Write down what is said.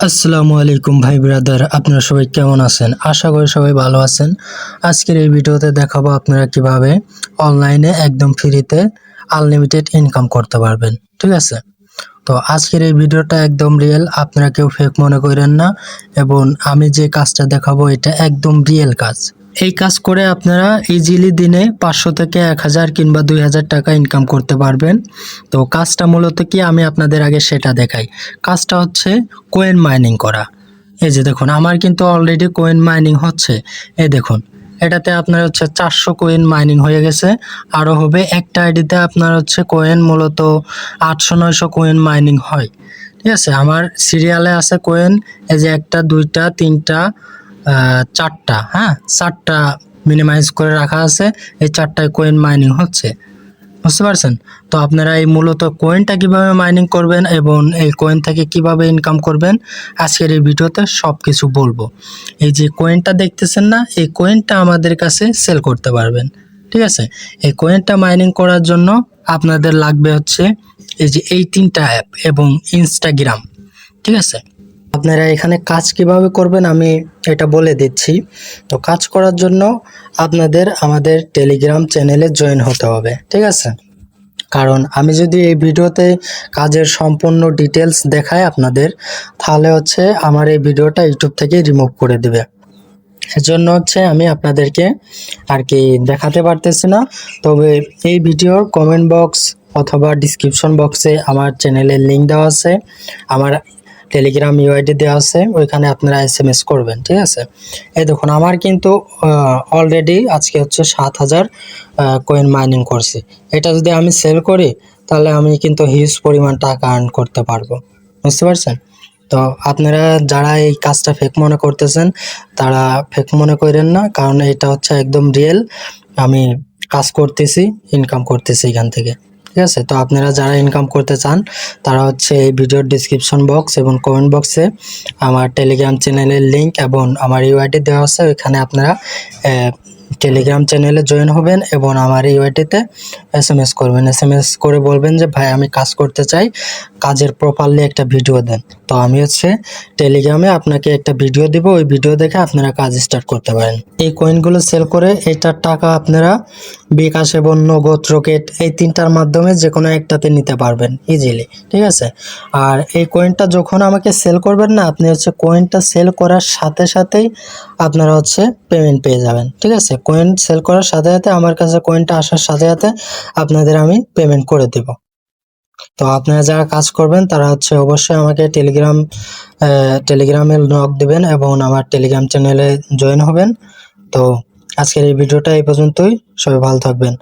আসসালামু আলাইকুম ভাই ব্রাদার, আপনারা সবাই কেমন আছেন? আশা করি সবাই ভালো আছেন। আজকের এই ভিডিওতে দেখাবো আপনারা কিভাবে অনলাইনে একদম ফ্রিতে আনলিমিটেড ইনকাম করতে পারবেন। ঠিক আছে, তো আজকের এই ভিডিওটা একদম রিয়েল, আপনারা কেউ ফেক মনে করেন না। এবং আমি যে কাজটা দেখাবো এটা একদম রিয়েল কাজ। এই কাজ করে আপনারা ইজিলি দিনে 500 থেকে 1000 কিংবা 2000 টাকা ইনকাম করতে পারবেন। তো কাজটা মূলত কি, আমি আপনাদের আগে সেটা দেখাই। কাজটা হচ্ছে কয়েন মাইনিং করা। এই যে দেখুন, আমার কিন্তু অলরেডি কয়েন মাইনিং হচ্ছে। এই দেখুন, এটাতে আপনার হচ্ছে 400 কয়েন মাইনিং হয়ে গেছে। আরও হবে, একটা আইডিতে আপনার হচ্ছে কয়েন মূলত 800-900 কয়েন মাইনিং হয়। ঠিক আছে, আমার সিরিয়ালে আছে কয়েন, এই যে 1টা 2টা 3টা 4টা, হ্যাঁ 4টা মিনিমাইজ করে রাখা আছে। এই 4টায় কয়েন মাইনিং হচ্ছে, বুঝতে পারছেন? তো আপনারা এই মূলত কয়েনটা কিভাবে মাইনিং করবেন এবং এই কয়েন থেকে কিভাবে ইনকাম করবেন আজকের এই ভিডিওতে সব কিছু বলবো। এই যে কয়েনটা দেখতেছেন না, এই কয়েনটা আমাদের কাছে সেল করতে পারবেন। ঠিক আছে, এই কয়েনটা মাইনিং করার জন্য আপনাদের লাগবে হচ্ছে এই যে এই 3টা অ্যাপ এবং ইনস্টাগ্রাম। ঠিক আছে, আপনারা এখানে কাজ কিভাবে করবেন আমি এটা বলে দিচ্ছি। তো কাজ করার জন্য আপনাদের আমাদের টেলিগ্রাম চ্যানেলে জয়েন হতে হবে। ঠিক আছে, কারণ আমি যদি এই ভিডিওতে কাজের সম্পূর্ণ ডিটেলস দেখাই আপনাদের, তাহলে হচ্ছে আমার এই ভিডিওটা ইউটিউব থেকে রিমুভ করে দেবে। এজন্য হচ্ছে আমি আপনাদেরকে আর কি দেখাতে পারতেছি না। তবে এই ভিডিওর কমেন্ট বক্স অথবা ডিসক্রিপশন বক্সে আমার চ্যানেলের লিঙ্ক দেওয়া আছে, আমার টেলিগ্রাম ইউআইডি দেওয়া আছে, ওইখানে আপনারা এসএমএস করবেন। ঠিক আছে, এই দেখুন আমার কিন্তু অলরেডি আজকে হচ্ছে 7000 কয়েন মাইনিং করছি। এটা যদি আমি সেল করি তাহলে আমি কিন্তু হিউজ পরিমাণ টাকা আর্ন করতে পারবো, বুঝতে পারছেন? তো আপনারা যারা এই কাজটা ফেক মনে করতেছেন তারা ফেক মনে করেন না, কারণ এটা হচ্ছে একদম রিয়েল। আমি কাজ করতেছি, ইনকাম করতেছি এখান থেকে। ঠিক আছে, তো আপনারা যারা ইনকাম করতে চান তারা হচ্ছে এই ভিডিওর ডিসক্রিপশন বক্স এবং কমেন্ট বক্সে আমার টেলিগ্রাম চ্যানেলের লিঙ্ক এবং আমার ইউআইডি দেওয়া আছে, ওইখানে আপনারা টেলিগ্রাম চ্যানেলে জয়েন হবেন এবং আমার ইউআইডিতে এসএমএস করবেন। এসএমএস করে বলবেন যে ভাই আমি কাজ করতে চাই, কাজের প্রপারলি একটা ভিডিও দেন। তো আমি হচ্ছে টেলিগ্রামে আপনাকে একটা ভিডিও দিব, ওই ভিডিও দেখে আপনারা কাজ স্টার্ট করতে পারেন। এই কয়েনগুলো সেল করে এটার টাকা আপনারা বিকাশ এবং নগদ রকেট এই 3টার মাধ্যমে যে কোনো একটাতে নিতে পারবেন ইজিলি। ঠিক আছে, আর এই কয়েনটা যখন আমাকে সেল করবেন না, আপনি হচ্ছে কয়েনটা সেল করার সাথে সাথেই আপনারা হচ্ছে পেমেন্ট পেয়ে যাবেন। ঠিক আছে, কয়েন সেল করার সাথে সাথে আমার কাছে কয়েনটা আসার সাথে সাথে আপনাদের আমি পেমেন্ট করে দেব। তো আপনারা যারা কাজ করবেন তারা হচ্ছে অবশ্যই আমাকে টেলিগ্রামে নক দিবেন এবং আমার টেলিগ্রাম চ্যানেলে জয়েন হবেন। তো আজকের এই ভিডিওটা এই পর্যন্তই, সবাই ভালো থাকবেন।